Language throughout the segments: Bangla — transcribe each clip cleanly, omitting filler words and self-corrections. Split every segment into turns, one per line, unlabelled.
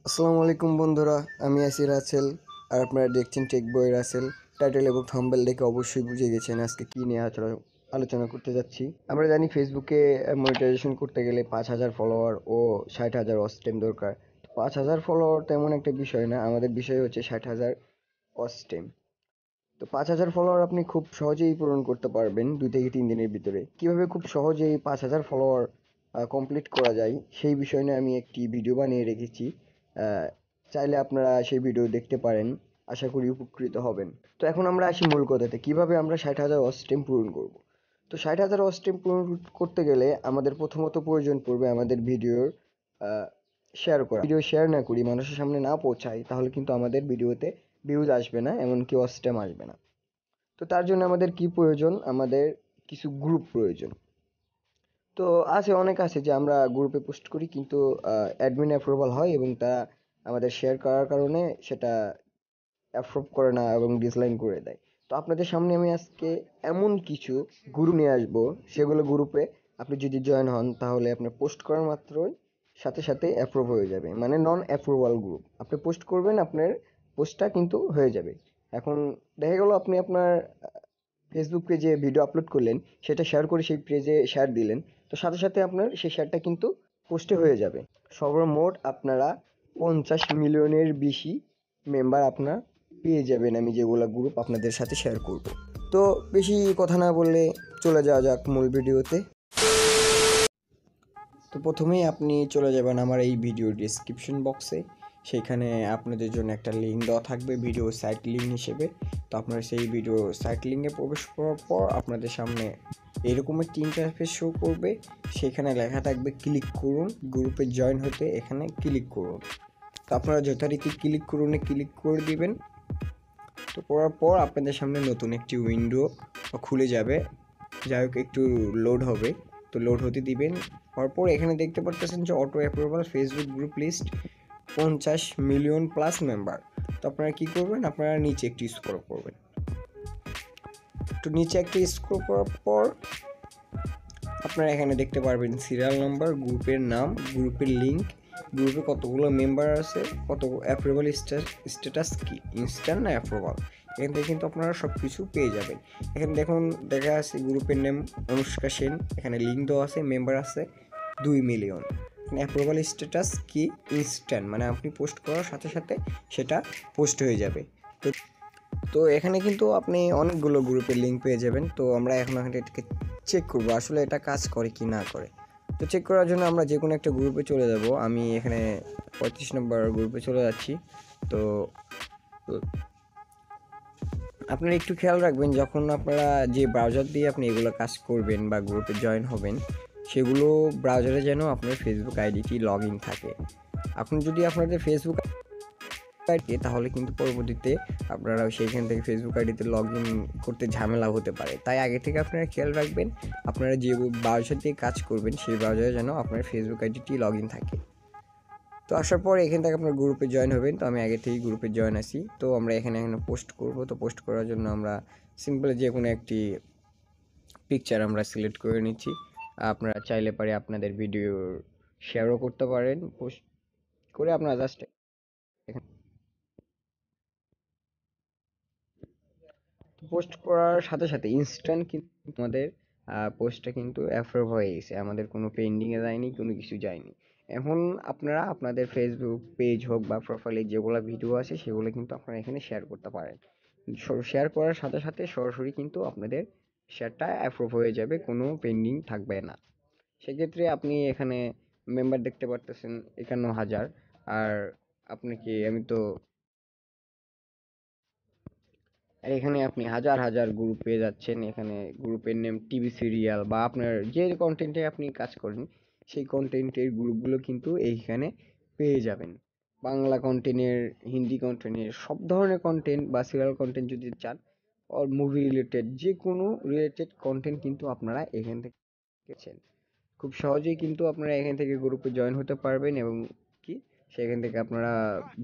আসসালামু আলাইকুম বন্ধুরা, আমি আছি রাসেল আর আপনারা দেখছেন টেক বয় রাসেল। টাইটেল এবং থাম্বনেল দেখে অবশ্যই বুঝে গেছেন আজকে কী নিয়ে আলোচনা করতে যাচ্ছি। আমরা জানি ফেসবুকে মনিটাইজেশন করতে গেলে 5,000 ফলোয়ার ও 60,000 ওয়াচ টাইম দরকার। 5,000 ফলোয়ার তেমন একটা বিষয় না, আমাদের বিষয় হচ্ছে 60,000 ওয়াচ টাইম। তো 5,000 ফলোয়ার আপনি খুব সহজেই পূরণ করতে পারবেন 2 থেকে 3 দিনের ভিতরে। কিভাবে খুব সহজেই 5,000 ফলোয়ার কমপ্লিট করা যায় সেই বিষয় নিয়ে আমি একটি ভিডিও বানিয়ে রেখেছি। আহ, চাইলে আপনারা সেই ভিডিও দেখতে পারেন, আশা করি উপকৃত হবেন। তো এখন আমরা আসি মূল কথাতে, কিভাবে আমরা 60,000 ওয়াচ টাইম পূরণ করব। তো 60,000 ওয়াচ টাইম পূরণ করতে গেলে আমাদের প্রথমত প্রয়োজন পড়বে আমাদের ভিডিওর শেয়ার করা। ভিডিও শেয়ার না করি, মানুষের সামনে না পৌঁছাই, তাহলে কিন্তু আমাদের ভিডিওতে ভিউজ আসবে না, এমনকি ওয়াচ টাইম আসবে না। তো তার জন্য আমাদের কি প্রয়োজন, আমাদের কিছু গ্রুপ প্রয়োজন। তো অনেক আছে যে আমরা গ্রুপে পোস্ট করি কিন্তু অ্যাডমিন অ্যাপ্রুভাল হয় এবং তা আমাদের শেয়ার করার কারণে সেটা অ্যাপ্রুভ করে না এবং ডিসলাইক করে দেয়। তো আপনাদের সামনে আমি আজকে এমন কিছু গ্রুপ নিয়ে আসবো, সেগুলো গ্রুপে আপনি যদি জয়েন হন তাহলে আপনার পোস্ট করার মাত্রই সাথে সাথে অ্যাপ্রুভ হয়ে যাবে, মানে নন অ্যাপ্রুভাল গ্রুপ। আপনি পোস্ট করবেন, আপনার পোস্টটা কিন্তু হয়ে যাবে। এখন দেখা গেল আপনি আপনার ফেসবুক পেজে ভিডিও আপলোড করলেন, সেটা শেয়ার করে সেই পেজে শেয়ার দিলেন, তো সাথে সাথে আপনার সেই শেয়ারটা কিন্তু পোস্টে হয়ে যাবে। সর্বমোট আপনারা 50 মিলিয়নের বেশি মেম্বার আপনার পেয়ে যাবেন, আমি যেগুলো গ্রুপ আপনাদের সাথে শেয়ার করব। তো বেশি কথা না বললে চলে যাওয়া যাক মূল ভিডিওতে। তো প্রথমেই আপনি চলে যাবেন আমার এই ভিডিও ডিসক্রিপশন বক্সে, সেখানে আপনাদের জন্য একটা লিঙ্ক দেওয়া থাকবে ভিডিও সাইট লিঙ্ক হিসেবে। তো আপনারা সেই ভিডিও সাইট লিঙ্কে প্রবেশ করার পর আপনাদের সামনে এরকম একটি ইন্টারফেস শো করবে, সেখানে লেখা থাকবে ক্লিক করুন গ্রুপে জয়েন হতে, এখানে ক্লিক করুন। তো আপনারা যথারীতি ক্লিক করে দিবেন। তো করার পর আপনাদের সামনে নতুন একটি উইন্ডো খুলে যাবে, যাই হোক একটু লোড হবে, তো লোড হতে দিবেন। তারপর এখানে দেখতে পারতেছেন যে auto approval Facebook group list 50 million plus member. তো আপনারা কি করবেন, আপনারা নিচে একটু স্ক্রল করবেন। তো নিচে একটা স্ক্রল করার পর আপনারা এখানে দেখতে পারবেন সিরিয়াল নাম্বার, গ্রুপের নাম, গ্রুপের লিঙ্ক, গ্রুপে কতগুলো মেম্বার আছে, কত অ্যাপ্রুভাল স্ট্যাটাস কি, ইনস্ট্যান্ট না অ্যাপ্রুভাল, এখান থেকে কিন্তু আপনারা সব কিছু পেয়ে যাবেন। এখানে দেখুন দেখা আছে গ্রুপের নেম অনুষ্কা সেন, এখানে লিঙ্ক দেওয়া আছে, মেম্বার আছে 2 মিলিয়ন। অ্যাপ্রুভাল স্ট্যাটাস কি, ইনস্ট্যান্ট, মানে আপনি পোস্ট করার সাথে সাথে সেটা পোস্ট হয়ে যাবে। তো তো এখানে কিন্তু আপনি অনেকগুলো গ্রুপের লিঙ্ক পেয়ে যাবেন। তো আমরা এখন এটাকে চেক করব আসলে এটা কাজ করে কি না করে। তো চেক করার জন্য আমরা যে কোনো একটা গ্রুপে চলে যাব, আমি এখানে 35 নম্বর গ্রুপে চলে যাচ্ছি। তো আপনারা একটু খেয়াল রাখবেন, যখন আপনারা যে ব্রাউজার দিয়ে আপনি এগুলো কাজ করবেন বা গ্রুপে জয়েন হবেন, সেগুলো ব্রাউজারে যেন আপনার ফেসবুক আইডিটি লগ ইন থাকে। এখন যদি আপনাদের ফেসবুক আইডি, তাহলে কিন্তু পরবর্তীতে আপনারা সেইখান থেকে ফেসবুক আইডিতে লগ ইন করতে ঝামেলা হতে পারে। তাই আগে থেকে আপনারা খেয়াল রাখবেন, আপনারা যে ব্রাউজার দিয়ে কাজ করবেন সেই ব্রাউজারে যেন আপনার ফেসবুক আইডিটি লগ ইন থাকে। তো আসার পর এখান থেকে আপনার গ্রুপে জয়েন হবেন। তো আমি আগে থেকেই গ্রুপে জয়েন আছি। তো আমরা এখানে পোস্ট করব। তো পোস্ট করার জন্য আমরা সিম্পল যে কোনো একটি পিকচার আমরা সিলেক্ট করে নিচ্ছি। আপনারা চাইলে পারে আপনাদের ভিডিও শেয়ারও করতে পারেন, পোস্ট করে আপনারা জাস্ট পোস্ট করার সাথে সাথে ইনস্ট্যান্ট কিন্তু আমাদের পোস্টটা কিন্তু অ্যাপ্রুভ হয়ে গেছে, আমাদের কোনো পেন্ডিংয়ে যায়নি, কোনো কিছু যায়নি। এখন আপনারা আপনাদের ফেসবুক পেজ হোক বা প্রোফাইলে যেগুলো ভিডিও আছে সেগুলো কিন্তু আপনারা এখানে শেয়ার করতে পারেন। শেয়ার করার সাথে সাথে সরাসরি কিন্তু আপনাদের শেয়ারটা অ্যাপ্রুভ হয়ে যাবে, কোনো পেন্ডিং থাকবে না। সেক্ষেত্রে আপনি এখানে মেম্বার দেখতে পারতেছেন 51,000। আর আপনাকে আমি তো আর এখানে আপনি হাজার হাজার গ্রুপ পেয়ে যাচ্ছেন। এখানে গ্রুপের নেম টিভি সিরিয়াল বা আপনার যে কন্টেন্টে আপনি কাজ করেন সেই কন্টেন্টের গ্রুপগুলো কিন্তু এইখানে পেয়ে যাবেন। বাংলা কন্টেন্টের, হিন্দি কন্টেন্টের, সব ধরনের কন্টেন্ট বা সিরিয়াল কন্টেন্ট যদি চান, আর মুভি রিলেটেড যে কোনো রিলেটেড কন্টেন্ট কিন্তু আপনারা এখান থেকে পেয়েছেন। খুব সহজেই কিন্তু আপনারা এখান থেকে গ্রুপে জয়েন হতে পারবেন এবং কি সেখান থেকে আপনারা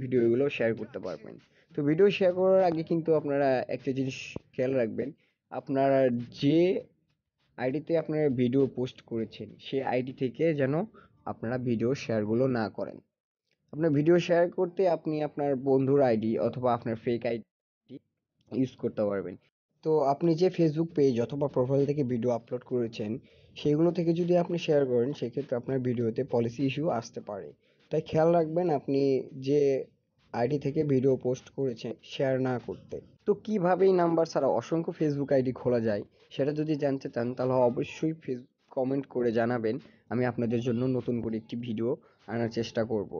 ভিডিওগুলো শেয়ার করতে পারবেন। তো ভিডিও শেয়ার করার আগে কিন্তু আপনারা একটা জিনিস খেয়াল রাখবেন, আপনারা যে আইডিতে আপনারা ভিডিও পোস্ট করেছেন সেই আইডি থেকে যেন আপনারা ভিডিও শেয়ারগুলো না করেন। আপনার ভিডিও শেয়ার করতে আপনি আপনার বন্ধুর আইডি অথবা আপনার ফেক আইডি ইউজ করতে পারবেন। তো আপনি যে ফেসবুক পেজ অথবা প্রোফাইল থেকে ভিডিও আপলোড করেছেন, সেগুলো থেকে যদি আপনি শেয়ার করেন, সেক্ষেত্রে আপনার ভিডিওতে পলিসি ইস্যু আসতে পারে। তাই খেয়াল রাখবেন আপনি যে আইডি থেকে ভিডিও পোস্ট করেছেন শেয়ার না করতে। তো কিভাবে এই নাম্বার ছাড়া অসংখ্য ফেসবুক আইডি খোলা যায়, সেটা যদি জানতে চান তাহলে অবশ্যই কমেন্ট করে জানাবেন। আমি আপনাদের জন্য নতুন করে একটি ভিডিও আনার চেষ্টা করব।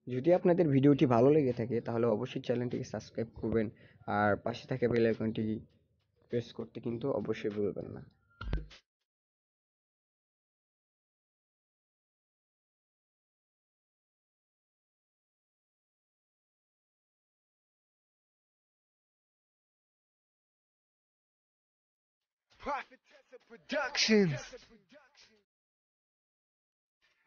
যদি আপনাদের ভিডিওটি ভালো লেগে থাকে তাহলে অবশ্যই চ্যানেলটিকে সাবস্ক্রাইব করবেন, আর পাশে থাকা বেল আইকনটি প্রেস করতে কিন্তু অবশ্যই ভুলবেন না।
Prophetess of Productions.